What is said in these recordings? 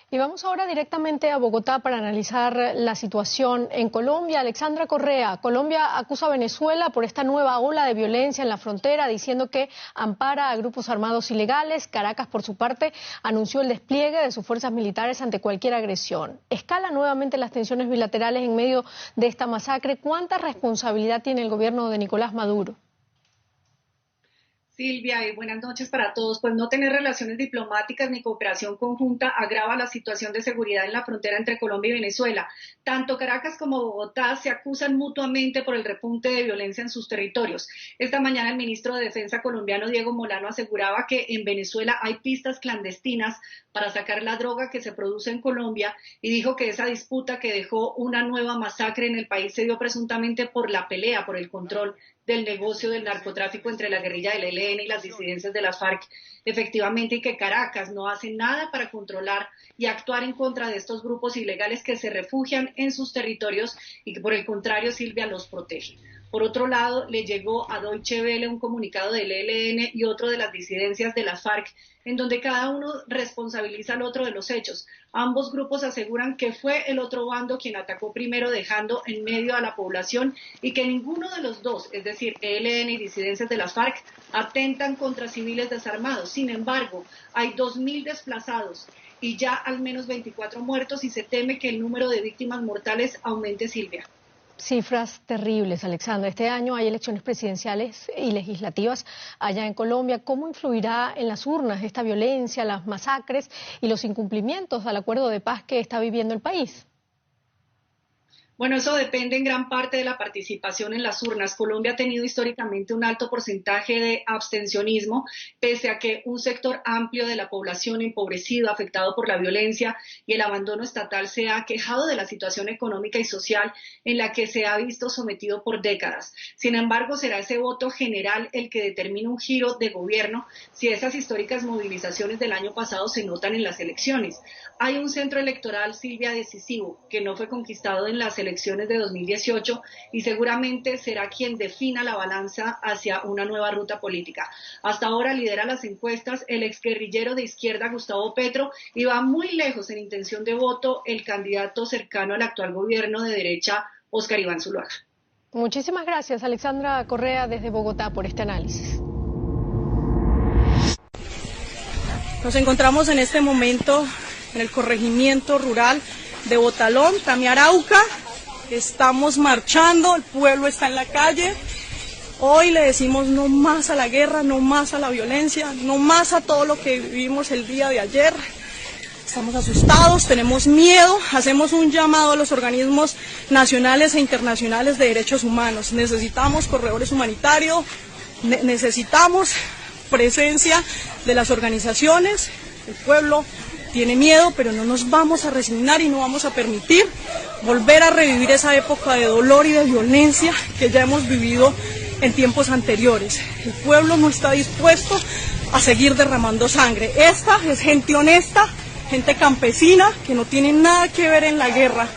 Y vamos ahora directamente a Bogotá para analizar la situación en Colombia. Alexandra Correa, Colombia acusa a Venezuela por esta nueva ola de violencia en la frontera, diciendo que ampara a grupos armados ilegales. Caracas, por su parte, anunció el despliegue de sus fuerzas militares ante cualquier agresión. Escalan nuevamente las tensiones bilaterales en medio de esta masacre. ¿Cuánta responsabilidad tiene el gobierno de Nicolás Maduro? Silvia, y buenas noches para todos. Pues no tener relaciones diplomáticas ni cooperación conjunta agrava la situación de seguridad en la frontera entre Colombia y Venezuela. Tanto Caracas como Bogotá se acusan mutuamente por el repunte de violencia en sus territorios. Esta mañana el ministro de Defensa colombiano, Diego Molano, aseguraba que en Venezuela hay pistas clandestinas para sacar la droga que se produce en Colombia y dijo que esa disputa que dejó una nueva masacre en el país se dio presuntamente por la pelea por el control del negocio del narcotráfico entre la guerrilla del ELN y las disidencias de las FARC, efectivamente, y que Caracas no hace nada para controlar y actuar en contra de estos grupos ilegales que se refugian en sus territorios y que por el contrario, Silvia, los protege. Por otro lado, le llegó a Deutsche Welle un comunicado del ELN y otro de las disidencias de las FARC, en donde cada uno responsabiliza al otro de los hechos. Ambos grupos aseguran que fue el otro bando quien atacó primero, dejando en medio a la población, y que ninguno de los dos, es decir, ELN y disidencias de las FARC, atentan contra civiles desarmados. Sin embargo, hay 2.000 desplazados y ya al menos 24 muertos, y se teme que el número de víctimas mortales aumente, Silvia. Cifras terribles, Alexandra. Este año hay elecciones presidenciales y legislativas allá en Colombia. ¿Cómo influirá en las urnas esta violencia, las masacres y los incumplimientos al acuerdo de paz que está viviendo el país? Bueno, eso depende en gran parte de la participación en las urnas. Colombia ha tenido históricamente un alto porcentaje de abstencionismo, pese a que un sector amplio de la población empobrecido, afectado por la violencia y el abandono estatal, se ha quejado de la situación económica y social en la que se ha visto sometido por décadas. Sin embargo, será ese voto general el que determine un giro de gobierno si esas históricas movilizaciones del año pasado se notan en las elecciones. Hay un centro electoral, Silvia, decisivo, que no fue conquistado en las elecciones de 2018 y seguramente será quien defina la balanza hacia una nueva ruta política. Hasta ahora lidera las encuestas el exguerrillero de izquierda Gustavo Petro y va muy lejos en intención de voto el candidato cercano al actual gobierno de derecha, Óscar Iván Zuluaga. Muchísimas gracias, Alexandra Correa, desde Bogotá, por este análisis. Nos encontramos en este momento en el corregimiento rural de Botalón, Tamiarauca. Estamos marchando, el pueblo está en la calle. Hoy le decimos no más a la guerra, no más a la violencia, no más a todo lo que vivimos el día de ayer. Estamos asustados, tenemos miedo, hacemos un llamado a los organismos nacionales e internacionales de derechos humanos. Necesitamos corredores humanitarios, necesitamos presencia de las organizaciones. El pueblo tiene miedo, pero no nos vamos a resignar y no vamos a permitir volver a revivir esa época de dolor y de violencia que ya hemos vivido en tiempos anteriores. El pueblo no está dispuesto a seguir derramando sangre. Esta es gente honesta, gente campesina que no tiene nada que ver en la guerra.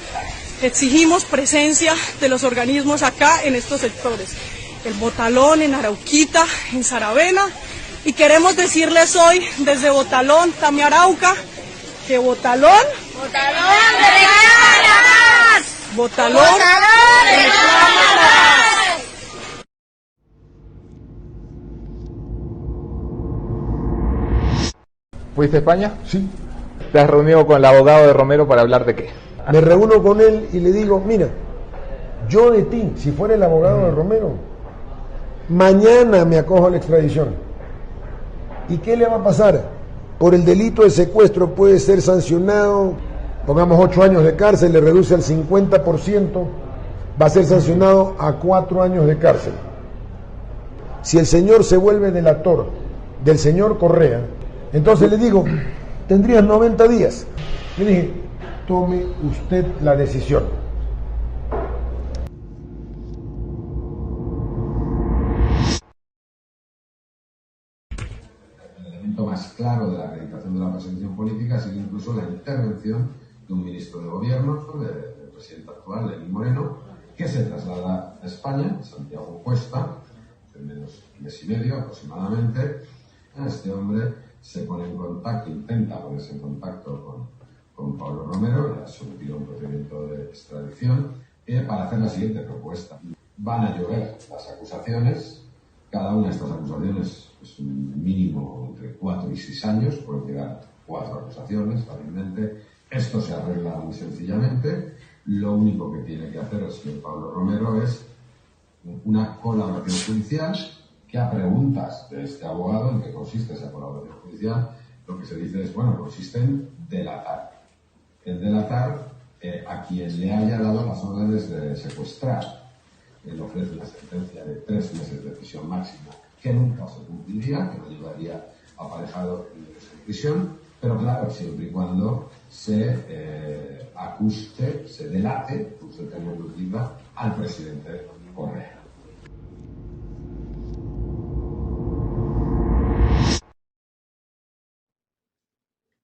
Exigimos presencia de los organismos acá en estos sectores, el Botalón, en Arauquita, en Saravena, y queremos decirles hoy desde Botalón, Tamiarauca, que Botalón, reclama la paz. Botalón, reclama la paz. ¿Fuiste a España? Sí. ¿Te has reunido con el abogado de Romero para hablar de qué? Me reúno con él y le digo, mira, yo de ti, si fuera el abogado de Romero, mañana me acojo a la extradición. ¿Y qué le va a pasar? Por el delito de secuestro puede ser sancionado, pongamos 8 años de cárcel, le reduce al 50%, va a ser sancionado a 4 años de cárcel. Si el señor se vuelve delator del señor Correa, entonces le digo, tendrías 90 días. Le dije, tome usted la decisión. Más claro de la acreditación de la persecución política ha sido incluso la intervención de un ministro de gobierno, del presidente actual, Lenín Moreno, que se traslada a España, Santiago Cuesta, en menos de mes y medio aproximadamente. Este hombre se pone en contacto, intenta ponerse en contacto con Pablo Romero, le ha sometido a un procedimiento de extradición para hacer la siguiente propuesta. Van a llover las acusaciones, cada una de estas acusaciones es un mínimo entre 4 y 6 años, pueden llegar 4 acusaciones fácilmente. Esto se arregla muy sencillamente. Lo único que tiene que hacer el señor Pablo Romero es una colaboración judicial, que a preguntas de este abogado, ¿en qué consiste esa colaboración judicial? Lo que se dice es, bueno, consiste en delatar. En delatar a quien le haya dado las órdenes de secuestrar. Él ofrece una sentencia de 3 meses de prisión máxima, que nunca se cumpliría, que lo llevaría aparejado en prisión, pero claro, siempre y cuando se acuse, se delate, usted tenga que utilizar al presidente Correa.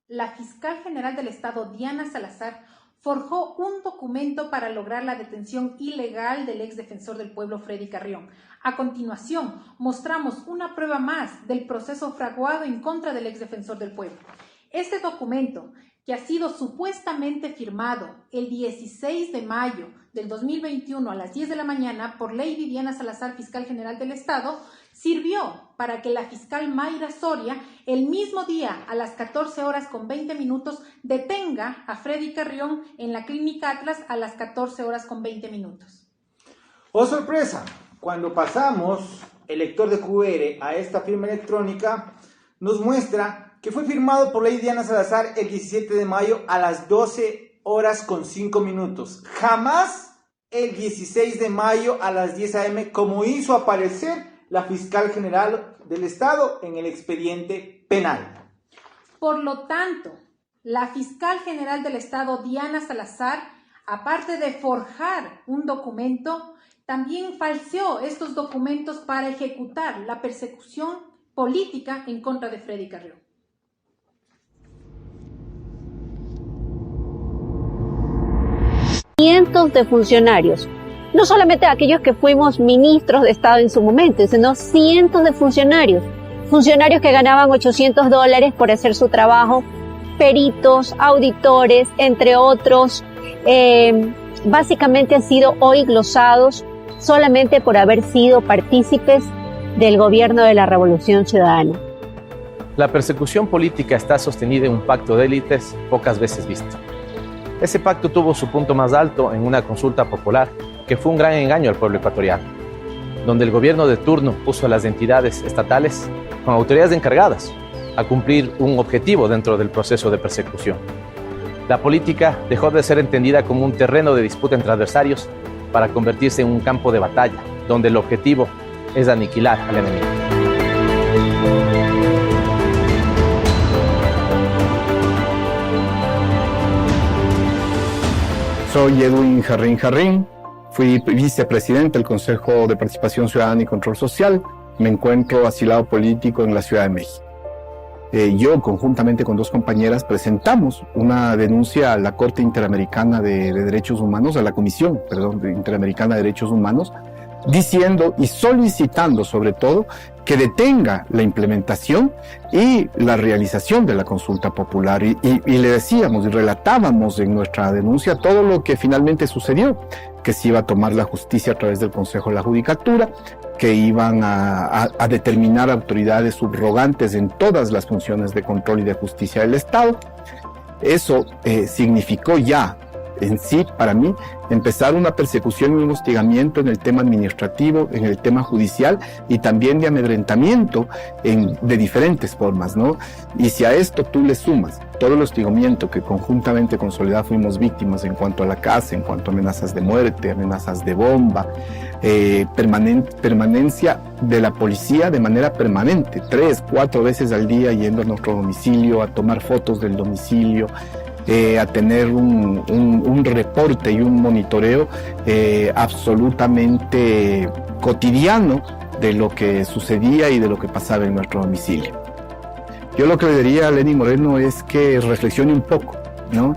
La fiscal general del Estado, Diana Salazar, forjó un documento para lograr la detención ilegal del ex defensor del pueblo Freddy Carrión. A continuación, mostramos una prueba más del proceso fraguado en contra del ex defensor del pueblo. Este documento, que ha sido supuestamente firmado el 16 de mayo del 2021 a las 10 de la mañana por Lady Diana Salazar, fiscal general del Estado, sirvió para que la fiscal Mayra Soria, el mismo día a las 14:20, detenga a Freddy Carrión en la Clínica Atlas a las 14:20. ¡Oh, sorpresa! Cuando pasamos el lector de QR a esta firma electrónica, nos muestra que fue firmado por Lady Diana Salazar el 17 de mayo a las 12:05. Jamás el 16 de mayo a las 10 a.m. como hizo aparecer la fiscal general del Estado en el expediente penal. Por lo tanto, la fiscal general del Estado, Diana Salazar, aparte de forjar un documento, también falseó estos documentos para ejecutar la persecución política en contra de Freddy Carrión. Cientos de funcionarios, no solamente aquellos que fuimos ministros de Estado en su momento, sino cientos de funcionarios que ganaban $800 por hacer su trabajo, peritos, auditores, entre otros, básicamente han sido hoy glosados solamente por haber sido partícipes del gobierno de la Revolución Ciudadana. La persecución política está sostenida en un pacto de élites pocas veces visto. Ese pacto tuvo su punto más alto en una consulta popular que fue un gran engaño al pueblo ecuatoriano, donde el gobierno de turno puso a las entidades estatales con autoridades encargadas a cumplir un objetivo dentro del proceso de persecución. La política dejó de ser entendida como un terreno de disputa entre adversarios para convertirse en un campo de batalla, donde el objetivo es aniquilar al enemigo. Soy Edwin Jarrín, fui vicepresidente del Consejo de Participación Ciudadana y Control Social. Me encuentro asilado político en la Ciudad de México. Yo, conjuntamente con 2 compañeras, presentamos una denuncia a la Corte Interamericana de Derechos Humanos, a la Comisión, Interamericana de Derechos Humanos, diciendo y solicitando sobre todo que detenga la implementación y la realización de la consulta popular. Y le decíamos y relatábamos en nuestra denuncia todo lo que finalmente sucedió, que se iba a tomar la justicia a través del Consejo de la Judicatura, que iban a determinar autoridades subrogantes en todas las funciones de control y de justicia del Estado. Eso significó ya en sí, para mí, empezar una persecución y un hostigamiento en el tema administrativo, en el tema judicial y también de amedrentamiento de diferentes formas, ¿no? Y si a esto tú le sumas todo el hostigamiento que conjuntamente con Soledad fuimos víctimas en cuanto a la casa, en cuanto a amenazas de muerte, amenazas de bomba, permanencia de la policía de manera permanente, 3, 4 veces al día yendo a nuestro domicilio, a tomar fotos del domicilio, a tener un reporte y un monitoreo absolutamente cotidiano de lo que sucedía y de lo que pasaba en nuestro domicilio. Yo lo que le diría a Lenín Moreno es que reflexione un poco, ¿no?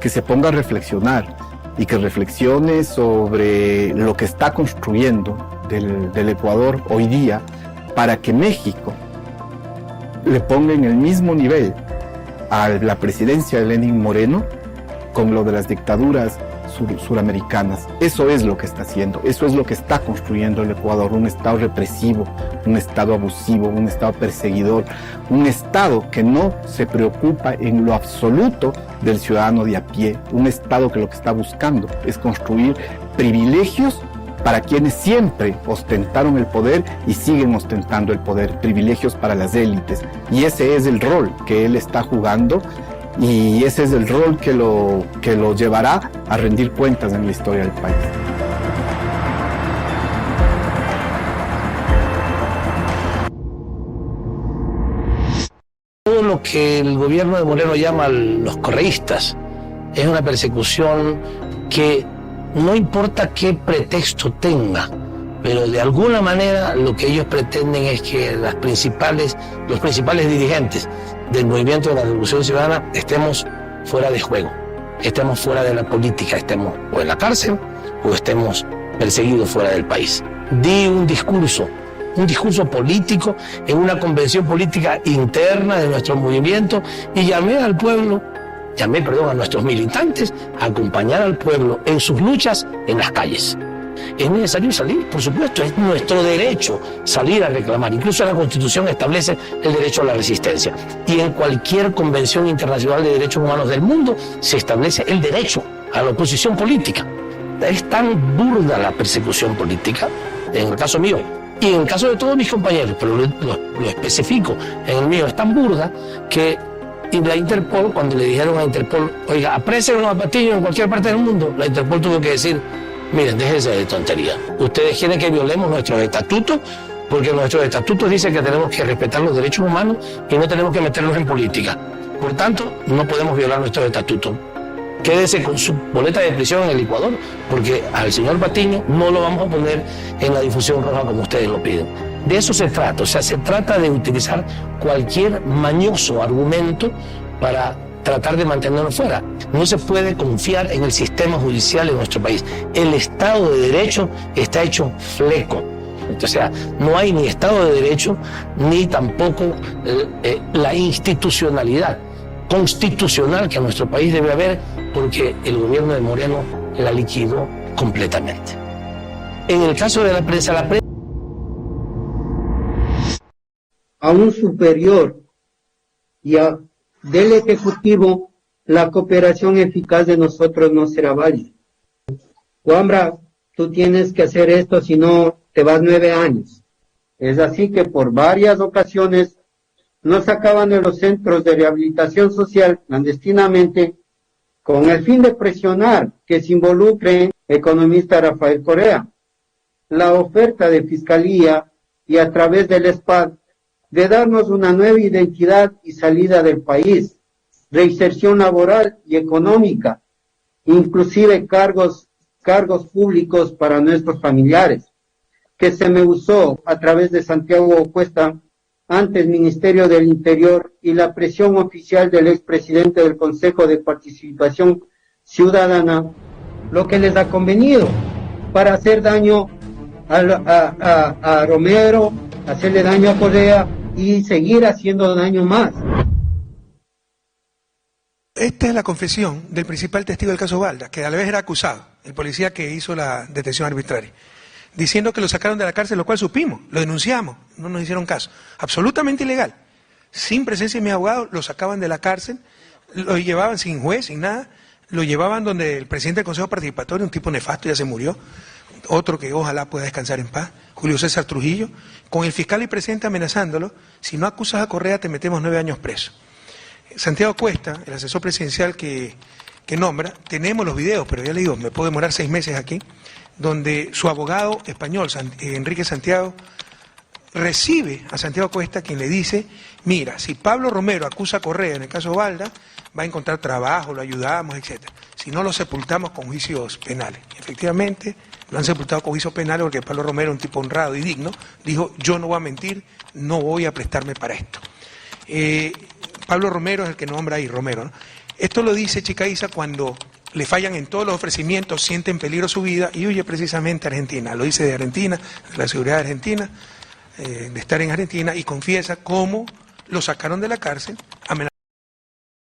Que se ponga a reflexionar y que reflexione sobre lo que está construyendo del Ecuador hoy día para que México le ponga en el mismo nivel a la presidencia de Lenín Moreno con lo de las dictaduras suramericanas. Eso es lo que está haciendo, eso es lo que está construyendo el Ecuador, un Estado represivo, un Estado abusivo, un Estado perseguidor, un Estado que no se preocupa en lo absoluto del ciudadano de a pie, un Estado que lo que está buscando es construir privilegios para quienes siempre ostentaron el poder y siguen ostentando el poder, privilegios para las élites. Y ese es el rol que él está jugando y ese es el rol que lo llevará a rendir cuentas en la historia del país. Todo lo que el gobierno de Moreno llama los correístas es una persecución que no importa qué pretexto tenga, pero de alguna manera lo que ellos pretenden es que los principales dirigentes del movimiento de la Revolución Ciudadana estemos fuera de juego, estemos fuera de la política, estemos o en la cárcel o estemos perseguidos fuera del país. Di un discurso político en una convención política interna de nuestro movimiento y llamé a nuestros militantes a acompañar al pueblo en sus luchas en las calles. Es necesario salir, por supuesto, es nuestro derecho salir a reclamar. Incluso la Constitución establece el derecho a la resistencia. Y en cualquier convención internacional de derechos humanos del mundo se establece el derecho a la oposición política. Es tan burda la persecución política, en el caso mío, y en el caso de todos mis compañeros, pero lo especifico, en el mío es tan burda que la Interpol, cuando le dijeron a Interpol, oiga, aprécienlo a Patiño en cualquier parte del mundo, la Interpol tuvo que decir, miren, déjense de tontería. Ustedes quieren que violemos nuestros estatutos, porque nuestros estatutos dicen que tenemos que respetar los derechos humanos y no tenemos que meternos en política. Por tanto, no podemos violar nuestros estatutos. Quédese con su boleta de prisión en el Ecuador, porque al señor Patiño no lo vamos a poner en la difusión roja como ustedes lo piden. De eso se trata, o sea, se trata de utilizar cualquier mañoso argumento para tratar de mantenernos fuera. No se puede confiar en el sistema judicial en nuestro país. El Estado de Derecho está hecho fleco. O sea, no hay ni Estado de Derecho, ni tampoco la institucionalidad constitucional que en nuestro país debe haber, porque el gobierno de Moreno la liquidó completamente. En el caso de la prensa a un superior y del Ejecutivo, la cooperación eficaz de nosotros no será válida. Wambra, tú tienes que hacer esto, si no te vas 9 años. Es así que por varias ocasiones nos sacaban de los centros de rehabilitación social clandestinamente con el fin de presionar que se involucre el economista Rafael Correa. La oferta de Fiscalía y a través del SPAD de darnos una nueva identidad y salida del país, reinserción laboral y económica, inclusive cargos públicos para nuestros familiares, que se me usó a través de Santiago Cuesta ante el Ministerio del Interior y la presión oficial del expresidente del Consejo de Participación Ciudadana, lo que les ha convenido para hacer daño a Romero, hacerle daño a Correa y seguir haciendo daño más. Esta es la confesión del principal testigo del caso Balda, que a la vez era acusado, el policía que hizo la detención arbitraria, diciendo que lo sacaron de la cárcel, lo cual supimos, lo denunciamos, no nos hicieron caso. Absolutamente ilegal. Sin presencia de mi abogado, lo sacaban de la cárcel, lo llevaban sin juez, sin nada, lo llevaban donde el presidente del Consejo Participatorio, un tipo nefasto, ya se murió, otro que ojalá pueda descansar en paz, Julio César Trujillo, con el fiscal y presidente amenazándolo, si no acusas a Correa te metemos 9 años preso. Santiago Cuesta, el asesor presidencial que nombra, tenemos los videos, pero ya le digo, me puedo demorar 6 meses aquí, donde su abogado español, Enrique Santiago, recibe a Santiago Cuesta, quien le dice, mira, si Pablo Romero acusa a Correa en el caso Balda, va a encontrar trabajo, lo ayudamos, etc. Si no, lo sepultamos con juicios penales. Efectivamente, lo han sepultado con juicios penales porque Pablo Romero, un tipo honrado y digno, dijo, yo no voy a mentir, no voy a prestarme para esto. Pablo Romero es el que nombra ahí, Romero, ¿no? Esto lo dice Chica Isa cuando le fallan en todos los ofrecimientos, siente en peligro su vida y huye precisamente a Argentina. Lo dice de Argentina, de la seguridad de Argentina, de estar en Argentina, y confiesa cómo lo sacaron de la cárcel, amenazando.